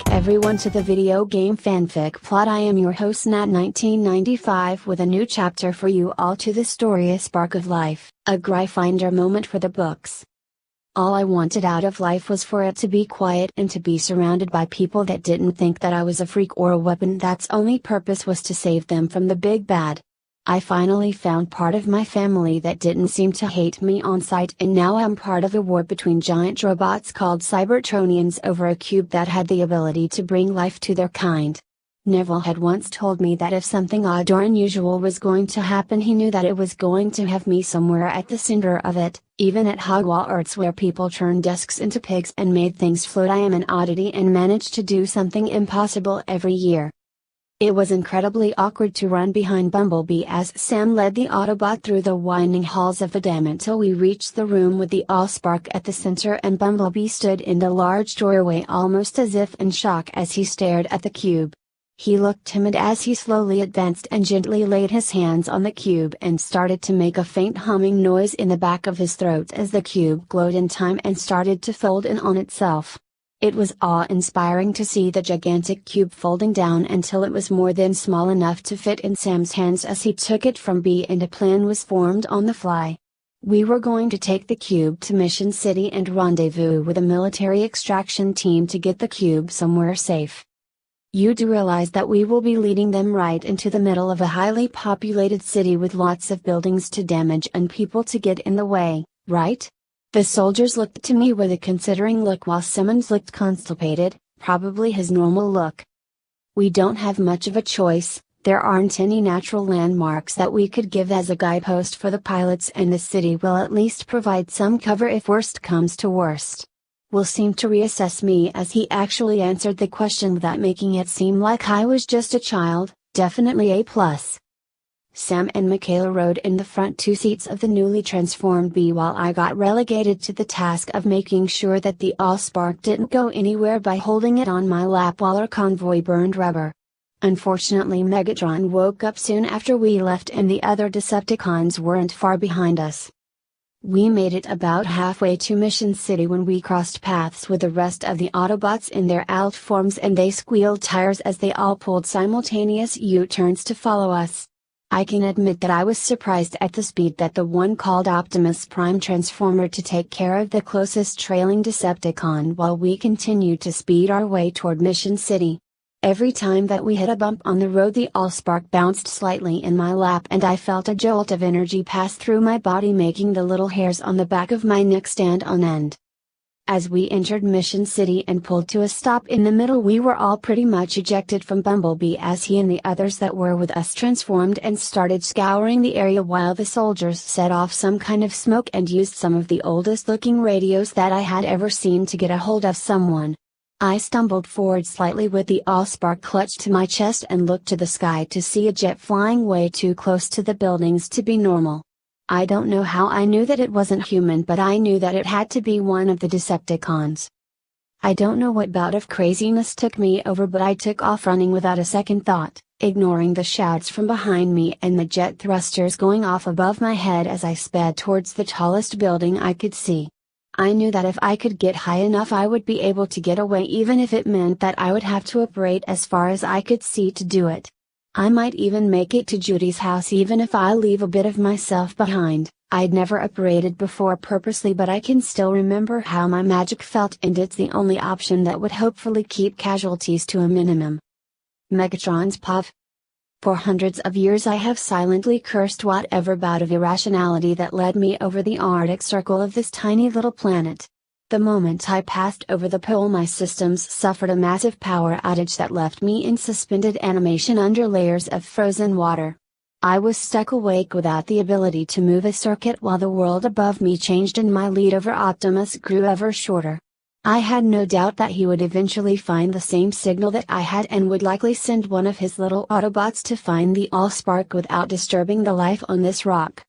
back everyone to the video game fanfic plot. I am your host Nat1995 with a new chapter for you all to the story A Spark of Life, a Gryffindor moment for the books. All I wanted out of life was for it to be quiet and to be surrounded by people that didn't think that I was a freak or a weapon that's only purpose was to save them from the big bad. I finally found part of my family that didn't seem to hate me on sight, and now I'm part of a war between giant robots called Cybertronians over a cube that had the ability to bring life to their kind. Neville had once told me that if something odd or unusual was going to happen, he knew that it was going to have me somewhere at the center of it. Even at Hogwarts, where people turned desks into pigs and made things float, I am an oddity and managed to do something impossible every year. It was incredibly awkward to run behind Bumblebee as Sam led the Autobot through the winding halls of the dam until we reached the room with the Allspark at the center, and Bumblebee stood in the large doorway almost as if in shock as he stared at the cube. He looked timid as he slowly advanced and gently laid his hands on the cube and started to make a faint humming noise in the back of his throat as the cube glowed in time and started to fold in on itself. It was awe-inspiring to see the gigantic cube folding down until it was more than small enough to fit in Sam's hands as he took it from B, and a plan was formed on the fly. We were going to take the cube to Mission City and rendezvous with a military extraction team to get the cube somewhere safe. You do realize that we will be leading them right into the middle of a highly populated city with lots of buildings to damage and people to get in the way, right? The soldiers looked to me with a considering look while Simmons looked constipated, probably his normal look. We don't have much of a choice. There aren't any natural landmarks that we could give as a guidepost for the pilots, and the city will at least provide some cover if worst comes to worst. Will seem to reassess me as he actually answered the question without making it seem like I was just a child. Definitely A+. Sam and Michaela rode in the front two seats of the newly transformed Bee while I got relegated to the task of making sure that the Allspark didn't go anywhere by holding it on my lap while our convoy burned rubber. Unfortunately, Megatron woke up soon after we left and the other Decepticons weren't far behind us. We made it about halfway to Mission City when we crossed paths with the rest of the Autobots in their alt forms, and they squealed tires as they all pulled simultaneous U-turns to follow us. I can admit that I was surprised at the speed that the one called Optimus Prime transformed to take care of the closest trailing Decepticon while we continued to speed our way toward Mission City. Every time that we hit a bump on the road, the Allspark bounced slightly in my lap and I felt a jolt of energy pass through my body, making the little hairs on the back of my neck stand on end. As we entered Mission City and pulled to a stop in the middle, we were all pretty much ejected from Bumblebee as he and the others that were with us transformed and started scouring the area while the soldiers set off some kind of smoke and used some of the oldest looking radios that I had ever seen to get a hold of someone. I stumbled forward slightly with the Allspark clutched to my chest and looked to the sky to see a jet flying way too close to the buildings to be normal. I don't know how I knew that it wasn't human, but I knew that it had to be one of the Decepticons. I don't know what bout of craziness took me over, but I took off running without a second thought, ignoring the shouts from behind me and the jet thrusters going off above my head as I sped towards the tallest building I could see. I knew that if I could get high enough I would be able to get away, even if it meant that I would have to operate as far as I could see to do it. I might even make it to Judy's house even if I leave a bit of myself behind. I'd never operated before purposely, but I can still remember how my magic felt, and it's the only option that would hopefully keep casualties to a minimum. Megatron's POV. For hundreds of years I have silently cursed whatever bout of irrationality that led me over the Arctic Circle of this tiny little planet. The moment I passed over the pole, my systems suffered a massive power outage that left me in suspended animation under layers of frozen water. I was stuck awake without the ability to move a circuit while the world above me changed and my lead over Optimus grew ever shorter. I had no doubt that he would eventually find the same signal that I had and would likely send one of his little Autobots to find the Allspark without disturbing the life on this rock.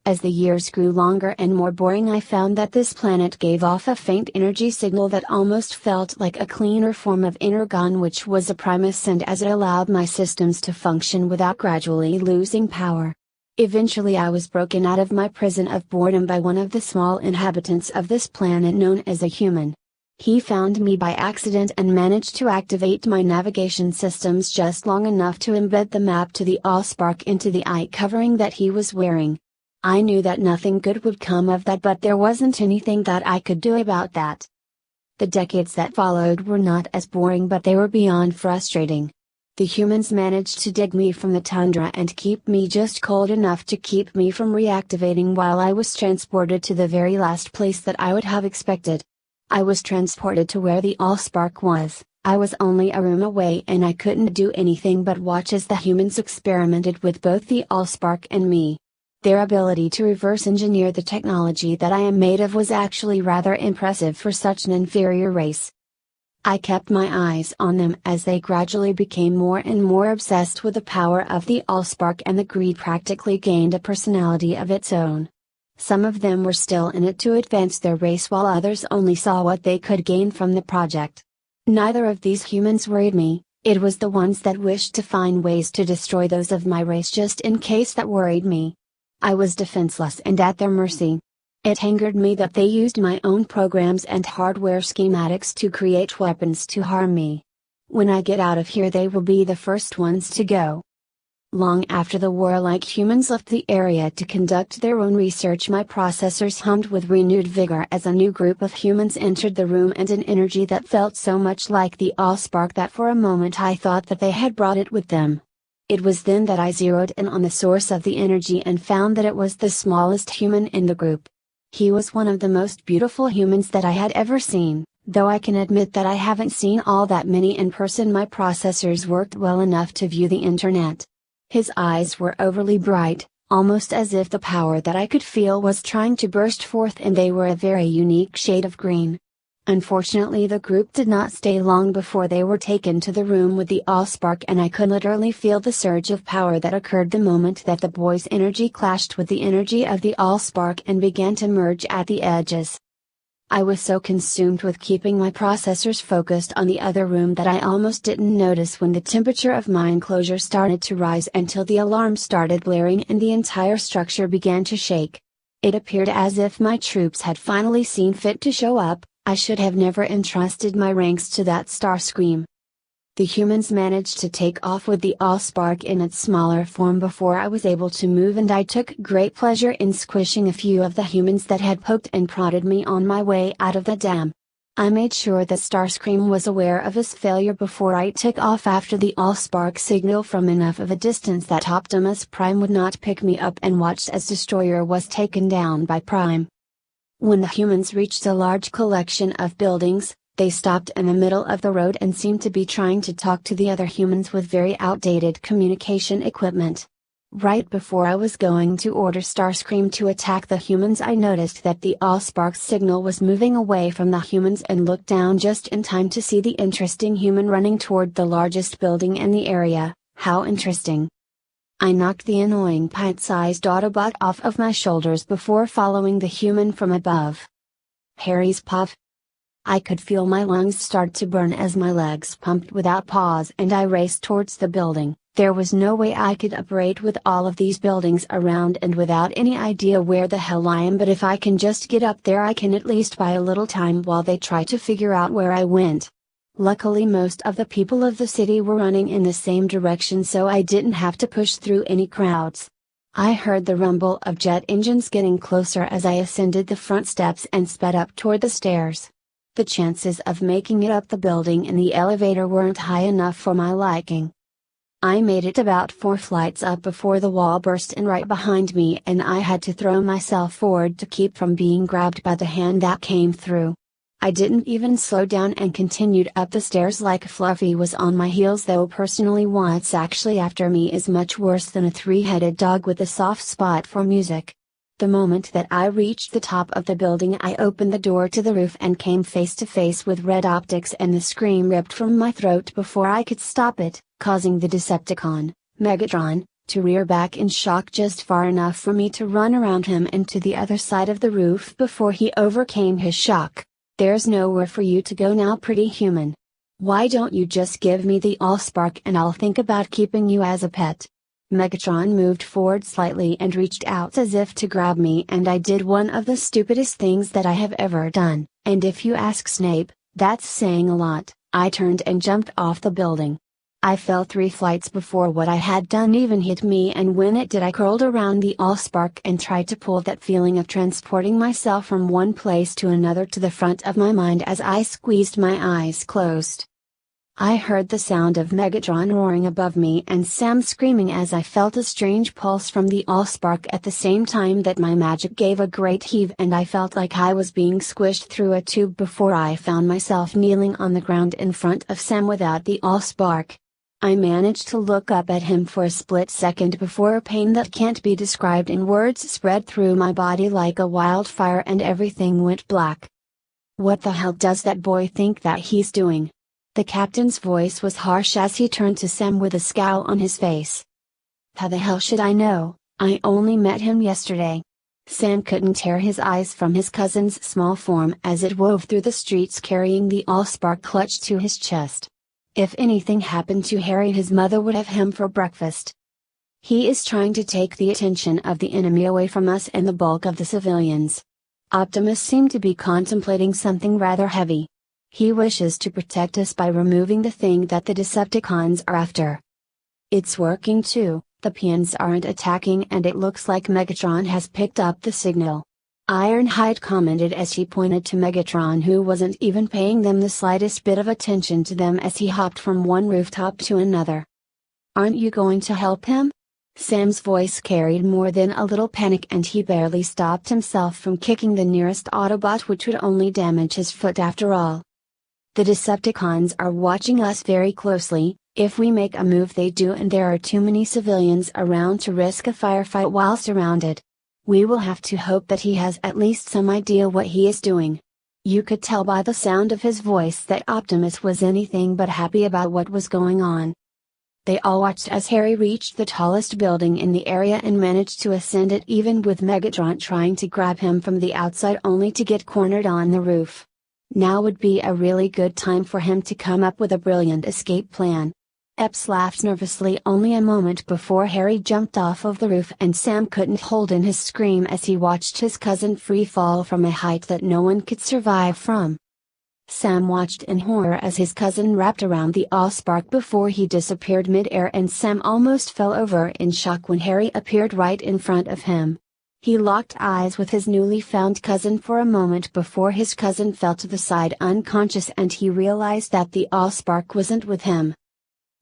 As the years grew longer and more boring, I found that this planet gave off a faint energy signal that almost felt like a cleaner form of energon, which was a primus, and as it allowed my systems to function without gradually losing power. Eventually I was broken out of my prison of boredom by one of the small inhabitants of this planet known as a human. He found me by accident and managed to activate my navigation systems just long enough to embed the map to the Allspark into the eye covering that he was wearing. I knew that nothing good would come of that, but there wasn't anything that I could do about that. The decades that followed were not as boring, but they were beyond frustrating. The humans managed to dig me from the tundra and keep me just cold enough to keep me from reactivating while I was transported to the very last place that I would have expected. I was transported to where the Allspark was. I was only a room away and I couldn't do anything but watch as the humans experimented with both the Allspark and me. Their ability to reverse engineer the technology that I am made of was actually rather impressive for such an inferior race. I kept my eyes on them as they gradually became more and more obsessed with the power of the Allspark, and the greed practically gained a personality of its own. Some of them were still in it to advance their race, while others only saw what they could gain from the project. Neither of these humans worried me, it was the ones that wished to find ways to destroy those of my race just in case that worried me. I was defenseless and at their mercy. It angered me that they used my own programs and hardware schematics to create weapons to harm me. When I get out of here, they will be the first ones to go. Long after the warlike humans left the area to conduct their own research, my processors hummed with renewed vigor as a new group of humans entered the room, and an energy that felt so much like the Allspark that for a moment I thought that they had brought it with them. It was then that I zeroed in on the source of the energy and found that it was the smallest human in the group. He was one of the most beautiful humans that I had ever seen, though I can admit that I haven't seen all that many in person. My processors worked well enough to view the internet. His eyes were overly bright, almost as if the power that I could feel was trying to burst forth, and they were a very unique shade of green. Unfortunately, the group did not stay long before they were taken to the room with the Allspark, and I could literally feel the surge of power that occurred the moment that the boy's energy clashed with the energy of the Allspark and began to merge at the edges. I was so consumed with keeping my processors focused on the other room that I almost didn't notice when the temperature of my enclosure started to rise until the alarm started blaring and the entire structure began to shake. It appeared as if my troops had finally seen fit to show up. I should have never entrusted my ranks to that Starscream. The humans managed to take off with the Allspark in its smaller form before I was able to move, and I took great pleasure in squishing a few of the humans that had poked and prodded me on my way out of the dam. I made sure that Starscream was aware of his failure before I took off after the Allspark signal from enough of a distance that Optimus Prime would not pick me up, and watched as Destroyer was taken down by Prime. When the humans reached a large collection of buildings, they stopped in the middle of the road and seemed to be trying to talk to the other humans with very outdated communication equipment. Right before I was going to order Starscream to attack the humans, I noticed that the Allspark's signal was moving away from the humans, and looked down just in time to see the interesting human running toward the largest building in the area. How interesting! I knocked the annoying pint-sized Autobot off of my shoulders before following the human from above. Harry's puff. I could feel my lungs start to burn as my legs pumped without pause, and I raced towards the building. There was no way I could operate with all of these buildings around and without any idea where the hell I am, but if I can just get up there, I can at least buy a little time while they try to figure out where I went. Luckily, most of the people of the city were running in the same direction, so I didn't have to push through any crowds. I heard the rumble of jet engines getting closer as I ascended the front steps and sped up toward the stairs. The chances of making it up the building in the elevator weren't high enough for my liking. I made it about 4 flights up before the wall burst in right behind me, and I had to throw myself forward to keep from being grabbed by the hand that came through. I didn't even slow down and continued up the stairs like Fluffy was on my heels, though personally what's actually after me is much worse than a 3-headed dog with a soft spot for music. The moment that I reached the top of the building, I opened the door to the roof and came face to face with Red Optics, and the scream ripped from my throat before I could stop it, causing the Decepticon, Megatron, to rear back in shock just far enough for me to run around him and to the other side of the roof before he overcame his shock. There's nowhere for you to go now, pretty human. Why don't you just give me the Allspark and I'll think about keeping you as a pet? Megatron moved forward slightly and reached out as if to grab me, and I did one of the stupidest things that I have ever done, and if you ask Snape, That's saying a lot. I turned and jumped off the building. I fell 3 flights before what I had done even hit me, and when it did I curled around the allspark and tried to pull that feeling of transporting myself from one place to another to the front of my mind as I squeezed my eyes closed. I heard the sound of Megatron roaring above me and Sam screaming as I felt a strange pulse from the allspark at the same time that my magic gave a great heave and I felt like I was being squished through a tube before I found myself kneeling on the ground in front of Sam without the allspark. I managed to look up at him for a split second before a pain that can't be described in words spread through my body like a wildfire and everything went black. What the hell does that boy think that he's doing? The captain's voice was harsh as he turned to Sam with a scowl on his face. How the hell should I know? I only met him yesterday. Sam couldn't tear his eyes from his cousin's small form as it wove through the streets carrying the allspark clutched to his chest. If anything happened to Harry, his mother would have him for breakfast. He is trying to take the attention of the enemy away from us and the bulk of the civilians. Optimus seemed to be contemplating something rather heavy. He wishes to protect us by removing the thing that the Decepticons are after. It's working too, the peons aren't attacking and it looks like Megatron has picked up the signal. Ironhide commented as he pointed to Megatron, who wasn't even paying them the slightest bit of attention to them as he hopped from one rooftop to another. Aren't you going to help him? Sam's voice carried more than a little panic and he barely stopped himself from kicking the nearest Autobot, which would only damage his foot after all. The Decepticons are watching us very closely. If we make a move they do, and there are too many civilians around to risk a firefight while surrounded. We will have to hope that he has at least some idea what he is doing. You could tell by the sound of his voice that Optimus was anything but happy about what was going on. They all watched as Harry reached the tallest building in the area and managed to ascend it, even with Megatron trying to grab him from the outside only to get cornered on the roof. Now would be a really good time for him to come up with a brilliant escape plan. Epps laughed nervously only a moment before Harry jumped off of the roof, and Sam couldn't hold in his scream as he watched his cousin free fall from a height that no one could survive from. Sam watched in horror as his cousin wrapped around the allspark before he disappeared mid-air, and Sam almost fell over in shock when Harry appeared right in front of him. He locked eyes with his newly found cousin for a moment before his cousin fell to the side unconscious and he realized that the allspark wasn't with him.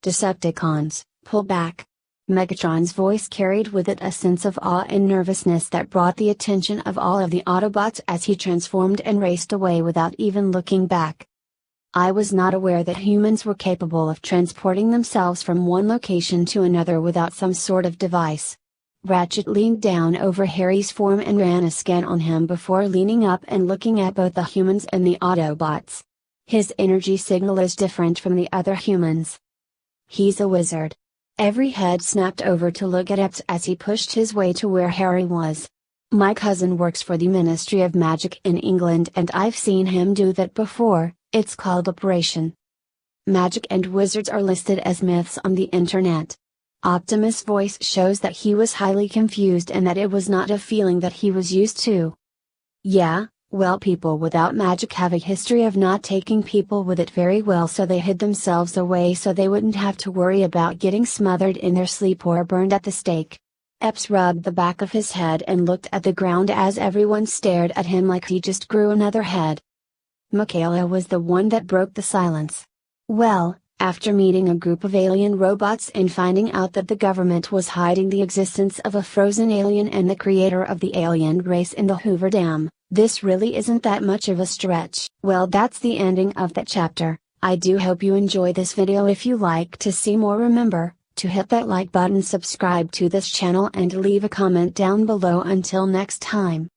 Decepticons, pull back. Megatron's voice carried with it a sense of awe and nervousness that brought the attention of all of the Autobots as he transformed and raced away without even looking back. I was not aware that humans were capable of transporting themselves from one location to another without some sort of device. Ratchet leaned down over Harry's form and ran a scan on him before leaning up and looking at both the humans and the Autobots. His energy signal is different from the other humans. He's a wizard. Every head snapped over to look at Epps as he pushed his way to where Harry was. My cousin works for the Ministry of Magic in England and I've seen him do that before. It's called Operation Magic, and wizards are listed as myths on the internet. Optimus' voice shows that he was highly confused and that it was not a feeling that he was used to. Yeah, well, people without magic have a history of not taking people with it very well, so they hid themselves away so they wouldn't have to worry about getting smothered in their sleep or burned at the stake. Epps rubbed the back of his head and looked at the ground as everyone stared at him like he just grew another head. Michaela was the one that broke the silence. Well, after meeting a group of alien robots and finding out that the government was hiding the existence of a frozen alien and the creator of the alien race in the Hoover Dam, this really isn't that much of a stretch. Well, that's the ending of that chapter. I do hope you enjoy this video. If you like to see more, remember to hit that like button, subscribe to this channel and leave a comment down below. Until next time.